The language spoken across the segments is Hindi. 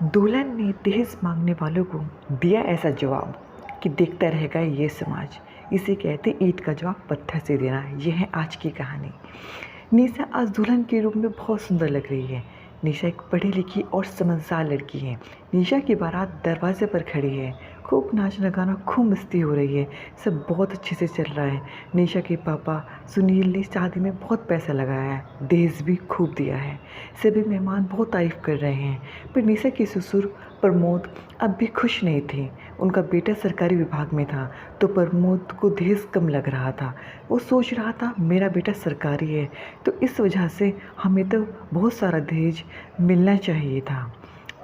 दुल्हन ने दहेज मांगने वालों को दिया ऐसा जवाब कि देखता रहेगा ये समाज। इसे कहते ईंट का जवाब पत्थर से देना। यह है आज की कहानी। निशा आज दुल्हन के रूप में बहुत सुंदर लग रही है। निशा एक पढ़ी लिखी और समझदार लड़की है। निशा की बारात दरवाजे पर खड़ी है। खूब नाचना गाना, खूब मस्ती हो रही है। सब बहुत अच्छे से चल रहा है। निशा के पापा सुनील ने शादी में बहुत पैसा लगाया है, दहेज भी खूब दिया है। सभी मेहमान बहुत तारीफ कर रहे हैं। पर निशा के ससुर प्रमोद अब भी खुश नहीं थे। उनका बेटा सरकारी विभाग में था तो प्रमोद को दहेज कम लग रहा था। वो सोच रहा था मेरा बेटा सरकारी है तो इस वजह से हमें तो बहुत सारा दहेज मिलना चाहिए था।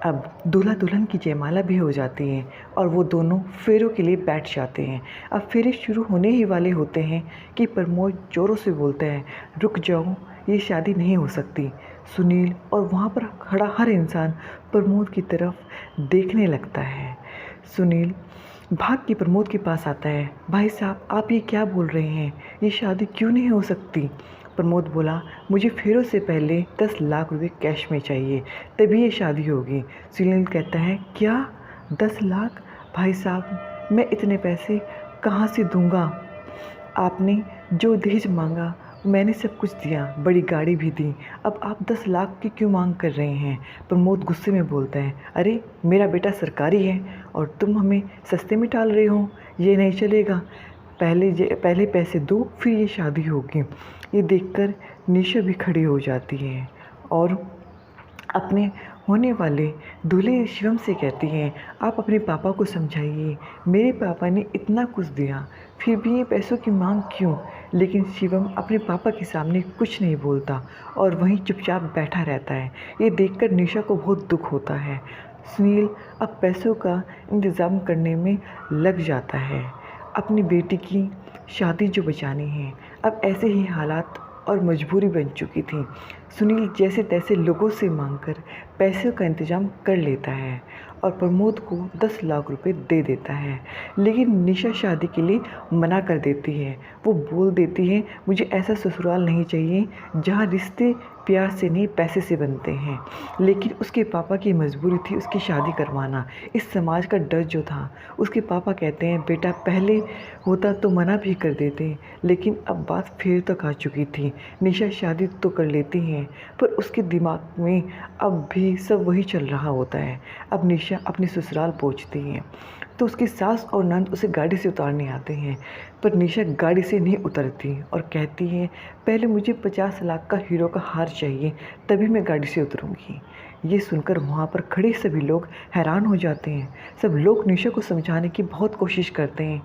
अब दूल्हा दुल्हन की जयमाला भी हो जाती है और वो दोनों फेरों के लिए बैठ जाते हैं। अब फेरे शुरू होने ही वाले होते हैं कि प्रमोद जोरों से बोलते हैं, रुक जाओ, ये शादी नहीं हो सकती। सुनील और वहाँ पर खड़ा हर इंसान प्रमोद की तरफ देखने लगता है। सुनील भाग के प्रमोद के पास आता है। भाई साहब, आप ये क्या बोल रहे हैं? ये शादी क्यों नहीं हो सकती? प्रमोद बोला, मुझे फेरों से पहले 10 लाख रुपए कैश में चाहिए, तभी ये शादी होगी। सुनील कहता है, क्या 10 लाख? भाई साहब, मैं इतने पैसे कहाँ से दूंगा? आपने जो दहेज मांगा मैंने सब कुछ दिया, बड़ी गाड़ी भी दी, अब आप 10 लाख की क्यों मांग कर रहे हैं? प्रमोद गुस्से में बोलता है, अरे मेरा बेटा सरकारी है और तुम हमें सस्ते में टाल रहे हो, ये नहीं चलेगा। पहले पैसे दो, फिर ये शादी होगी। ये देखकर निशा भी खड़ी हो जाती है और अपने होने वाले दूल्हे शिवम से कहती हैं, आप अपने पापा को समझाइए, मेरे पापा ने इतना कुछ दिया, फिर भी ये पैसों की मांग क्यों? लेकिन शिवम अपने पापा के सामने कुछ नहीं बोलता और वहीं चुपचाप बैठा रहता है। ये देखकर निशा को बहुत दुख होता है। सुनील अब पैसों का इंतज़ाम करने में लग जाता है, अपनी बेटी की शादी जो बचानी है। अब ऐसे ही हालात और मजबूरी बन चुकी थी। सुनील जैसे तैसे लोगों से मांगकर पैसों का इंतज़ाम कर लेता है और प्रमोद को 10 लाख रुपए दे देता है। लेकिन निशा शादी के लिए मना कर देती है। वो बोल देती है, मुझे ऐसा ससुराल नहीं चाहिए जहाँ रिश्ते प्यार से नहीं पैसे से बनते हैं। लेकिन उसके पापा की मजबूरी थी उसकी शादी करवाना। इस समाज का डर जो था, उसके पापा कहते हैं, बेटा पहले होता तो मना भी कर देते, लेकिन अब बात फेर तक आ चुकी थी। निशा शादी तो कर लेती हैं पर उसके दिमाग में अब भी सब वही चल रहा होता है। अब निशा अपने ससुराल पहुंचती है तो उसकी सास और नंद उसे गाड़ी से उतारने आते हैं, पर निशा गाड़ी से नहीं उतरती और कहती है, पहले मुझे 50 लाख का हीरो का हार चाहिए, तभी मैं गाड़ी से उतरूँगी। ये सुनकर वहाँ पर खड़े सभी लोग हैरान हो जाते हैं। सब लोग निशा को समझाने की बहुत कोशिश करते हैं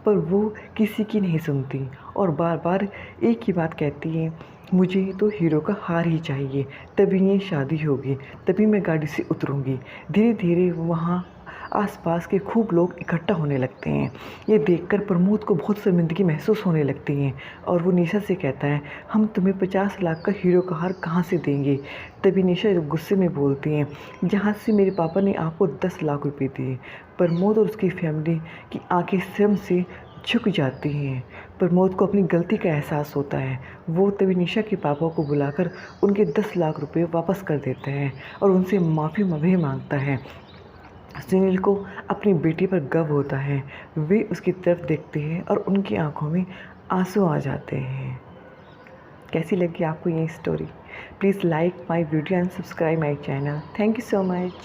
पर वो किसी की नहीं सुनती और बार बार एक ही बात कहती है, मुझे तो हीरो का हार ही चाहिए, तभी ये शादी होगी, तभी मैं गाड़ी से उतरूँगी। धीरे धीरे वहाँ आसपास के खूब लोग इकट्ठा होने लगते हैं। ये देखकर प्रमोद को बहुत शर्मिंदगी महसूस होने लगती है और वो निशा से कहता है, हम तुम्हें 50 लाख का हीरो का हार कहाँ से देंगे? तभी निशा गुस्से में बोलती हैं, जहाँ से मेरे पापा ने आपको 10 लाख रुपए दिए। प्रमोद और उसकी फैमिली की आंखें शर्म से झुक जाती हैं। प्रमोद को अपनी गलती का एहसास होता है। वो तभी निशा के पापा को बुलाकर उनके 10 लाख रुपए वापस कर देता है और उनसे माफ़ी भी मांगता है। सुनील को अपनी बेटी पर गर्व होता है। वे उसकी तरफ देखते हैं और उनकी आंखों में आंसू आ जाते हैं। कैसी लगी आपको ये story? Please like my video and subscribe my channel. Thank you so much.